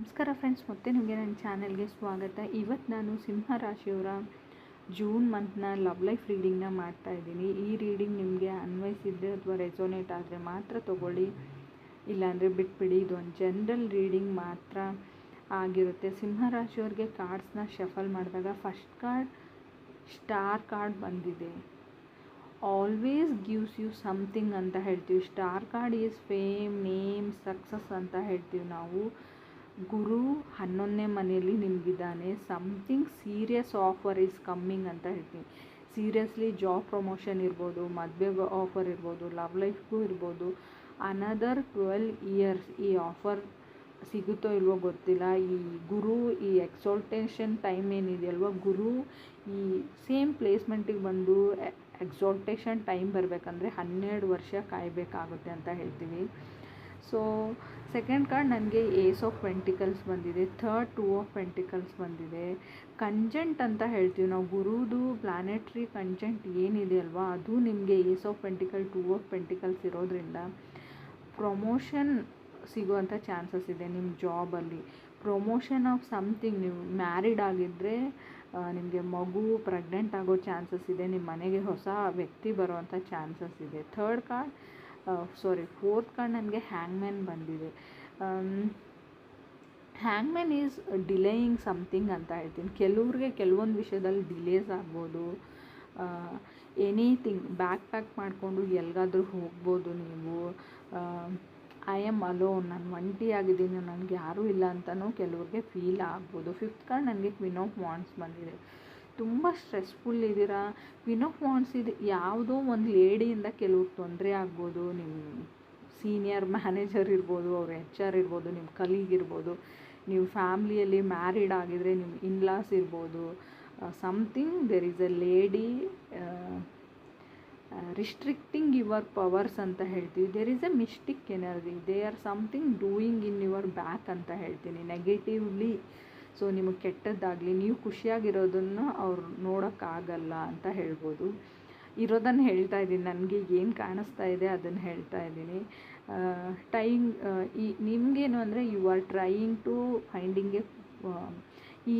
ನಮಸ್ಕಾರ ಫ್ರೆಂಡ್ಸ್, ಮತ್ತೆ ನಿಮಗೆ ನನ್ನ ಚಾನೆಲ್ಗೆ ಸ್ವಾಗತ. ಇವತ್ತು ನಾನು ಸಿಂಹ ರಾಶಿಯವರ ಜೂನ್ ಮಂತ್ನ ಲವ್ ಲೈಫ್ ರೀಡಿಂಗ್ನ ಮಾಡ್ತಾ ಇದ್ದೀನಿ. ಈ ರೀಡಿಂಗ್ ನಿಮಗೆ ಅನ್ವಯಿಸಿದರೆ ಅಥವಾ ರೆಸೋನೇಟ್ ಆದರೆ ಮಾತ್ರ ತೊಗೊಳ್ಳಿ, ಇಲ್ಲಾಂದರೆ ಬಿಟ್ಬಿಡಿ. ಇದು ಒಂದು ಜನರಲ್ ರೀಡಿಂಗ್ ಮಾತ್ರ ಆಗಿರುತ್ತೆ. ಸಿಂಹ ರಾಶಿಯವ್ರಿಗೆ ಕಾರ್ಡ್ಸ್ನ ಶಫಲ್ ಮಾಡಿದಾಗ ಫಸ್ಟ್ ಕಾರ್ಡ್ ಸ್ಟಾರ್ ಕಾರ್ಡ್ ಬಂದಿದೆ. ಆಲ್ವೇಸ್ ಗಿವ್ಸ್ ಯು ಸಮಥಿಂಗ್ ಅಂತ ಹೇಳ್ತೀವಿ. Star card is fame, name, success ಅಂತ ಹೇಳ್ತೀವಿ ನಾವು. ಗುರು 11ನೇ ಮನೆಯಲ್ಲಿ ನಿಮಗಿದ್ದಾನೆ. Something serious offer is coming ಅಂತ ಹೇಳ್ತೀನಿ. ಸೀರಿಯಸ್ಲಿ ಜಾಬ್ ಪ್ರಮೋಷನ್ ಇರ್ಬೋದು, ಮದುವೆ ಆಫರ್ ಇರ್ಬೋದು, ಲವ್ ಲೈಫ್ಗೂ ಇರ್ಬೋದು. ಅನದರ್ 12 ಇಯರ್ಸ್ ಈ ಆಫರ್ ಸಿಗುತ್ತೋ ಇಲ್ವೋ ಗೊತ್ತಿಲ್ಲ. ಈ ಗುರು ಈ ಎಕ್ಸಾಲ್ಟೇಷನ್ ಟೈಮ್ ಏನಿದೆಯಲ್ವ, ಗುರು ಈ ಸೇಮ್ ಪ್ಲೇಸ್ಮೆಂಟಿಗೆ ಬಂದು ಎಕ್ಸಾಲ್ಟೇಷನ್ ಟೈಮ್ ಬರಬೇಕಂದ್ರೆ 12 ವರ್ಷ ಕಾಯಬೇಕಾಗುತ್ತೆ ಅಂತ ಹೇಳ್ತೀವಿ. ಸೊ ಸೆಕೆಂಡ್ ಕಾರ್ಡ್ ನನಗೆ ಏಸ್ ಆಫ್ ಪೆಂಟಿಕಲ್ಸ್ ಬಂದಿದೆ. ಥರ್ಡ್ 2 ಆಫ್ ಪೆಂಟಿಕಲ್ಸ್ ಬಂದಿದೆ. ಕಂಜೆಂಟ್ ಅಂತ ಹೇಳ್ತೀವಿ ನಾವು. ಗುರುದು ಪ್ಲಾನೆಟ್ರಿ ಕಂಜೆಂಟ್ ಏನಿದೆ ಅಲ್ವಾ, ಅದು ನಿಮಗೆ ace of pentacle 2 of pentacles ಇರೋದ್ರಿಂದ ಪ್ರಮೋಷನ್ ಸಿಗುವಂಥ ಚಾನ್ಸಸ್ ಇದೆ. ನಿಮ್ಮ ಜಾಬಲ್ಲಿ ಪ್ರಮೋಷನ್ ಆಫ್ ಸಮಥಿಂಗ್. ನೀವು ಮ್ಯಾರಿಡ್ ಆಗಿದ್ದರೆ ನಿಮಗೆ ಮಗು ಪ್ರೆಗ್ನೆಂಟ್ ಆಗೋ ಚಾನ್ಸಸ್ ಇದೆ. ನಿಮ್ಮ ಮನೆಗೆ ಹೊಸ ವ್ಯಕ್ತಿ ಬರುವಂಥ ಚಾನ್ಸಸ್ ಇದೆ. ಫೋರ್ತ್ ಕಾರ್ಡ್ ನನಗೆ ಹ್ಯಾಂಗ್ಮ್ಯಾನ್ ಬಂದಿದೆ. ಹ್ಯಾಂಗ್ಮ್ಯಾನ್ ಈಸ್ ಡಿಲೇಯಿಂಗ್ ಸಮಥಿಂಗ್ ಅಂತ ಹೇಳ್ತೀನಿ. ಕೆಲವ್ರಿಗೆ ಕೆಲವೊಂದು ವಿಷಯದಲ್ಲಿ ಡಿಲೇಸ್ ಆಗ್ಬೋದು. ಎನಿಥಿಂಗ್ ಪ್ಯಾಕ್ ಮಾಡಿಕೊಂಡು ಎಲ್ಲಿಗಾದ್ರೂ ಹೋಗ್ಬೋದು ನೀವು. ಐ ಆಮ್ ಅಲೋನ್, ನಾನು ಒಂಟಿಯಾಗಿದ್ದೀನಿ, ನನಗೆ ಯಾರೂ ಇಲ್ಲ ಅಂತಲೂ ಕೆಲವ್ರಿಗೆ ಫೀಲ್ ಆಗ್ಬೋದು. ಫಿಫ್ತ್ ಕಾರ್ಡ್ ನನಗೆ ಕ್ವೀನ್ ಆಫ್ ವಾಂಡ್ಸ್ ಬಂದಿದೆ. ತುಂಬ ಸ್ಟ್ರೆಸ್ಫುಲ್ ಇದ್ದೀರಾ. ಕ್ವೀನ್ ಆಫ್ ವಾಂಡ್ಸ್ ಇದು ಯಾವುದೋ ಒಂದು ಲೇಡಿಯಿಂದ ಕೆಲವ್ರಿಗೆ ತೊಂದರೆ ಆಗ್ಬೋದು. ನಿಮ್ಮ ಸೀನಿಯರ್ ಮ್ಯಾನೇಜರ್ ಇರ್ಬೋದು, ಅವ್ರ HR ಇರ್ಬೋದು, ನಿಮ್ಮ ಕಲೀಗ್ ಇರ್ಬೋದು. ನೀವು ಫ್ಯಾಮ್ಲಿಯಲ್ಲಿ ಮ್ಯಾರಿಡ್ ಆಗಿದರೆ ನಿಮ್ಮ ಇನ್ಲಾಸ್ ಇರ್ಬೋದು. Something there is a lady restricting your powers ಅಂತ ಹೇಳ್ತೀವಿ. There is a mystic energy. They are something doing in your back ಅಂತ ಹೇಳ್ತೀನಿ, ನೆಗೆಟಿವ್ಲಿ. ಸೊ ನಿಮಗೆ ಕೆಟ್ಟದ್ದಾಗಲಿ, ನೀವು ಖುಷಿಯಾಗಿರೋದನ್ನು ಅವ್ರು ನೋಡೋಕ್ಕಾಗಲ್ಲ ಅಂತ ಹೇಳ್ಬೋದು. ಇರೋದನ್ನು ಹೇಳ್ತಾ ಇದ್ದೀನಿ, ನನಗೆ ಏನು ಕಾಣಿಸ್ತಾ ಇದೆ ಅದನ್ನು ಹೇಳ್ತಾ ಇದ್ದೀನಿ. ನಿಮಗೇನು ಅಂದರೆ you are trying to finding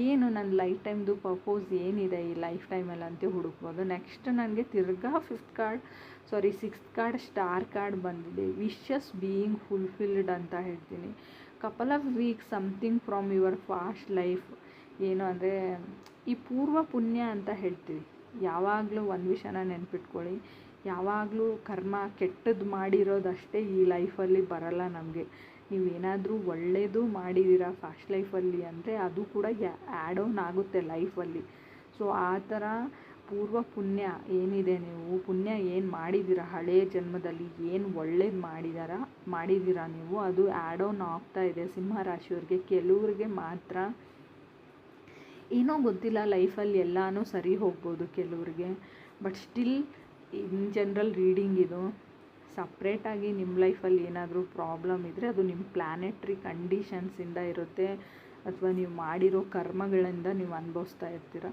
ಏನು ನನ್ನ ಲೈಫ್ ಟೈಮ್ದು ಪರ್ಪೋಸ್ ಏನಿದೆ ಈ ಲೈಫ್ ಟೈಮಲ್ಲಿ ಅಂತ ಹುಡುಕ್ಬೋದು. ನೆಕ್ಸ್ಟ್ ನನಗೆ ತಿರ್ಗಾ ಸಿಕ್ಸ್ತ್ ಕಾರ್ಡ್ ಸ್ಟಾರ್ ಕಾರ್ಡ್ ಬಂದಿದೆ. ವಿಶಸ್ ಬೀಯಿಂಗ್ ಫುಲ್ಫಿಲ್ಡ್ ಅಂತ ಹೇಳ್ತೀನಿ. Couple of weeks something from your past life. ಏನು ಅಂದರೆ ಈ ಪೂರ್ವ ಪುಣ್ಯ ಅಂತ ಹೇಳ್ತೀವಿ. ಯಾವಾಗಲೂ ಒಂದು ವಿಷಯನ ನೆನ್ಪಿಟ್ಕೊಳ್ಳಿ, ಯಾವಾಗಲೂ ಕರ್ಮ ಕೆಟ್ಟದ್ದು ಮಾಡಿರೋದಷ್ಟೇ ಈ ಲೈಫಲ್ಲಿ ಬರಲ್ಲ ನಮಗೆ. ನೀವೇನಾದರೂ ಒಳ್ಳೆಯದು ಮಾಡಿದ್ದೀರಾ ಫಾಸ್ಟ್ ಲೈಫಲ್ಲಿ ಅಂದರೆ ಅದು ಕೂಡ ಆ್ಯಡ್ ಆನ್ ಆಗುತ್ತೆ ಲೈಫಲ್ಲಿ. ಸೊ ಆ ಥರ ಪೂರ್ವ ಪುಣ್ಯ ಏನಿದೆ, ನೀವು ಪುಣ್ಯ ಏನು ಮಾಡಿದ್ದೀರಾ ಹಳೆಯ ಜನ್ಮದಲ್ಲಿ, ಏನು ಒಳ್ಳೇದು ಮಾಡಿದ್ದೀರಾ ನೀವು, ಅದು ಆ್ಯಡ್ ಆನ್ ಆಗ್ತಾ ಇದೆ ಸಿಂಹ ರಾಶಿಯವ್ರಿಗೆ. ಕೆಲವ್ರಿಗೆ ಮಾತ್ರ ಏನೋ ಗೊತ್ತಿಲ್ಲ, ಲೈಫಲ್ಲಿ ಎಲ್ಲನೂ ಸರಿ ಹೋಗ್ಬೋದು ಕೆಲವ್ರಿಗೆ. But still in general reading ಇದು. ಸಪ್ರೇಟಾಗಿ ನಿಮ್ಮ ಲೈಫಲ್ಲಿ ಏನಾದರೂ ಪ್ರಾಬ್ಲಮ್ ಇದ್ದರೆ ಅದು ನಿಮ್ಮ ಪ್ಲ್ಯಾನೆಟ್ರಿ ಕಂಡೀಷನ್ಸಿಂದ ಇರುತ್ತೆ, ಅಥವಾ ನೀವು ಮಾಡಿರೋ ಕರ್ಮಗಳಿಂದ ನೀವು ಅನುಭವಿಸ್ತಾ ಇರ್ತೀರ.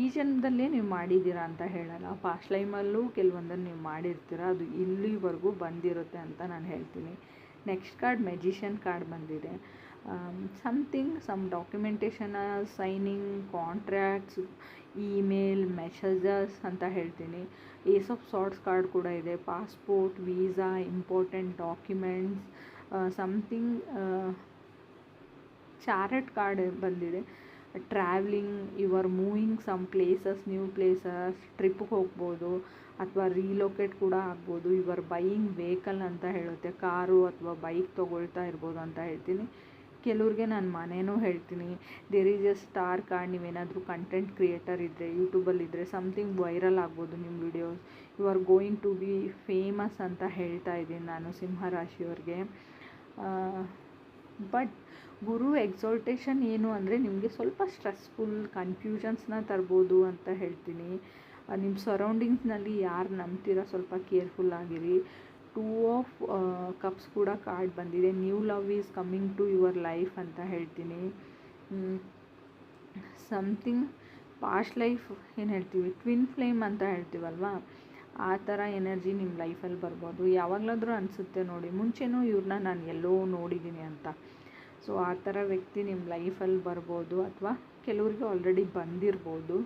ಈ ಜನ್ಮದಲ್ಲೇ ನೀವು ಮಾಡಿದ್ದೀರಾ ಅಂತ ಹೇಳಲ್ಲ, ಪಾಸ್ಟ್ ಲೈಫಲ್ಲೂ ಕೆಲವೊಂದನ್ನು ನೀವು ಮಾಡಿರ್ತೀರ, ಅದು ಇಲ್ಲಿವರೆಗೂ ಬಂದಿರುತ್ತೆ ಅಂತ ನಾನು ಹೇಳ್ತೀನಿ. ನೆಕ್ಸ್ಟ್ ಕಾರ್ಡ್ ಮೆಜಿಷಿಯನ್ ಕಾರ್ಡ್ ಬಂದಿದೆ. Some documentation, signing, contracts, email, messages ಅಂತ ಹೇಳ್ತೀನಿ. ಏಸ್ ಆಫ್ ಸಾರ್ಟ್ಸ್ ಕಾರ್ಡ್ ಕೂಡ ಇದೆ. Passport, visa, important documents, something. Chariot card ಬಂದಿದೆ. Travelling, you are moving some places, new places, ಟ್ರಿಪ್ಗೆ ಹೋಗ್ಬೋದು ಅಥವಾ ರೀಲೊಕೇಟ್ ಕೂಡ ಆಗ್ಬೋದು. ಯು ಆರ್ ಬೈಯಿಂಗ್ ವೆಹಿಕಲ್ ಅಂತ ಹೇಳುತ್ತೆ, ಕಾರು ಅಥವಾ ಬೈಕ್ ತೊಗೊಳ್ತಾ ಇರ್ಬೋದು ಅಂತ ಹೇಳ್ತೀನಿ. ಕೆಲವ್ರಿಗೆ ನಾನು ಮನೇನೂ ಹೇಳ್ತೀನಿ. There is a star card. ನೀವೇನಾದರೂ ಕಂಟೆಂಟ್ ಕ್ರಿಯೇಟರ್ ಇದ್ದರೆ, ಯೂಟ್ಯೂಬಲ್ಲಿದ್ದರೆ ಸಮಥಿಂಗ್ ವೈರಲ್ ಆಗ್ಬೋದು ನಿಮ್ಮ videos. You are going to be famous ಅಂತ ಹೇಳ್ತಾ ಇದ್ದೀನಿ ನಾನು ಸಿಂಹ ರಾಶಿಯವ್ರಿಗೆ. ಬಟ್ ಗುರು ಎಕ್ಸಾಲ್ಟೇಷನ್ ಏನು ಅಂದರೆ ನಿಮಗೆ ಸ್ವಲ್ಪ ಸ್ಟ್ರೆಸ್ಫುಲ್, ಕನ್ಫ್ಯೂಷನ್ಸ್ನ ತರ್ಬೋದು ಅಂತ ಹೇಳ್ತೀನಿ. ನಿಮ್ಮ ಸರೌಂಡಿಂಗ್ಸ್ನಲ್ಲಿ ಯಾರು ನಂಬ್ತೀರಾ ಸ್ವಲ್ಪ ಕೇರ್ಫುಲ್ ಆಗಿರಿ. 2 ಆಫ್ ಕಪ್ಸ್ ಕೂಡ ಕಾರ್ಡ್ ಬಂದಿದೆ. New love is coming to your life ಅಂತ ಹೇಳ್ತೀನಿ. ಸಮಥಿಂಗ್ ಪಾಸ್ಟ್ ಲೈಫ್ ಏನು ಹೇಳ್ತೀವಿ, ಟ್ವಿನ್ ಫ್ಲೇಮ್ ಅಂತ ಹೇಳ್ತೀವಲ್ವ, ಆ ಥರ ಎನರ್ಜಿ ನಿಮ್ಮ ಲೈಫಲ್ಲಿ ಬರ್ಬೋದು. ಯಾವಾಗಲಾದರೂ ಅನಿಸುತ್ತೆ ನೋಡಿ, ಮುಂಚೆನೂ ಇವ್ರನ್ನ ನಾನು ಎಲ್ಲೋ ನೋಡಿದ್ದೀನಿ ಅಂತ. ಸೊ ಆ ಥರ ವ್ಯಕ್ತಿ ನಿಮ್ಮ ಲೈಫಲ್ಲಿ ಬರ್ಬೋದು, ಅಥವಾ ಕೆಲವ್ರಿಗೆ ಆಲ್ರೆಡಿ ಬಂದಿರ್ಬೋದು.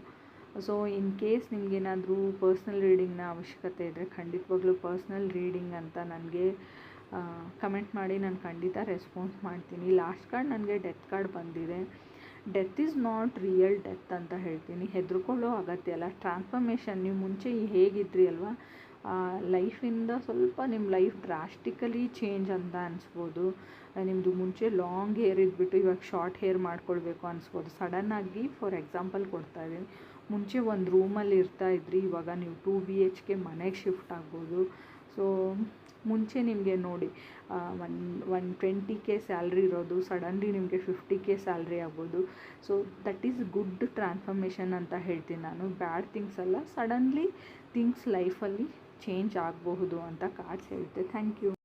ಸೊ ಇನ್ ಕೇಸ್ ನಿಮಗೇನಾದರೂ ಪರ್ಸ್ನಲ್ ರೀಡಿಂಗ್ನ ಅವಶ್ಯಕತೆ ಇದ್ದರೆ ಖಂಡಿತವಾಗ್ಲೂ ಪರ್ಸ್ನಲ್ ರೀಡಿಂಗ್ ಅಂತ ನನಗೆ ಕಮೆಂಟ್ ಮಾಡಿ, ನಾನು ಖಂಡಿತ ರೆಸ್ಪಾನ್ಸ್ ಮಾಡ್ತೀನಿ. ಲಾಸ್ಟ್ ಕಾರ್ಡ್ ನನಗೆ ಡೆತ್ ಕಾರ್ಡ್ ಬಂದಿದೆ. Death is not real death ಅಂತ ಹೇಳ್ತೀನಿ. ಹೆದರ್ಕೊಳ್ಳೋ ಅಗತ್ಯ ಇಲ್ಲ. ಟ್ರಾನ್ಸ್ಫರ್ಮೇಷನ್, ನೀವು ಮುಂಚೆ ಹೇಗಿದ್ರಿ ಅಲ್ವಾ, ಲೈಫಿಂದ ಸ್ವಲ್ಪ ನಿಮ್ಮ ಲೈಫ್ ಡ್ರಾಸ್ಟಿಕಲಿ ಚೇಂಜ್ ಅಂತ ಅನಿಸ್ಬೋದು. ನಿಮ್ಮದು ಮುಂಚೆ ಲಾಂಗ್ ಹೇರ್ ಇದ್ಬಿಟ್ಟು ಇವಾಗ ಶಾರ್ಟ್ ಹೇರ್ ಮಾಡ್ಕೊಳ್ಬೇಕು ಅನಿಸ್ಬೋದು. ಸಡನ್ನಾಗಿ ಫಾರ್ ಎಕ್ಸಾಂಪಲ್ ಕೊಡ್ತಾ ಇದ್ದೀನಿ, ಮುಂಚೆ ಒಂದು ರೂಮಲ್ಲಿ ಇರ್ತಾಯಿದ್ರಿ, ಇವಾಗ ನೀವು 2 BHK ಮನೆಗೆ ಶಿಫ್ಟ್ ಆಗ್ಬೋದು. ಸೊ ಮುಂಚೆ ನಿಮಗೆ ನೋಡಿ 120K ಸ್ಯಾಲ್ರಿ ಇರೋದು ಸಡನ್ಲಿ ನಿಮಗೆ 50K ಸ್ಯಾಲ್ರಿ ಆಗ್ಬೋದು. So that is good transformation ಅಂತ ಹೇಳ್ತೀನಿ ನಾನು, ಬ್ಯಾಡ್ ಥಿಂಗ್ಸ್ ಅಲ್ಲ. ಸಡನ್ಲಿ ಥಿಂಗ್ಸ್ ಲೈಫಲ್ಲಿ ಚೇಂಜ್ ಆಗಬಹುದು ಅಂತ ಕಾರ್ಡ್ಸ್ ಹೇಳುತ್ತೆ. Thank you.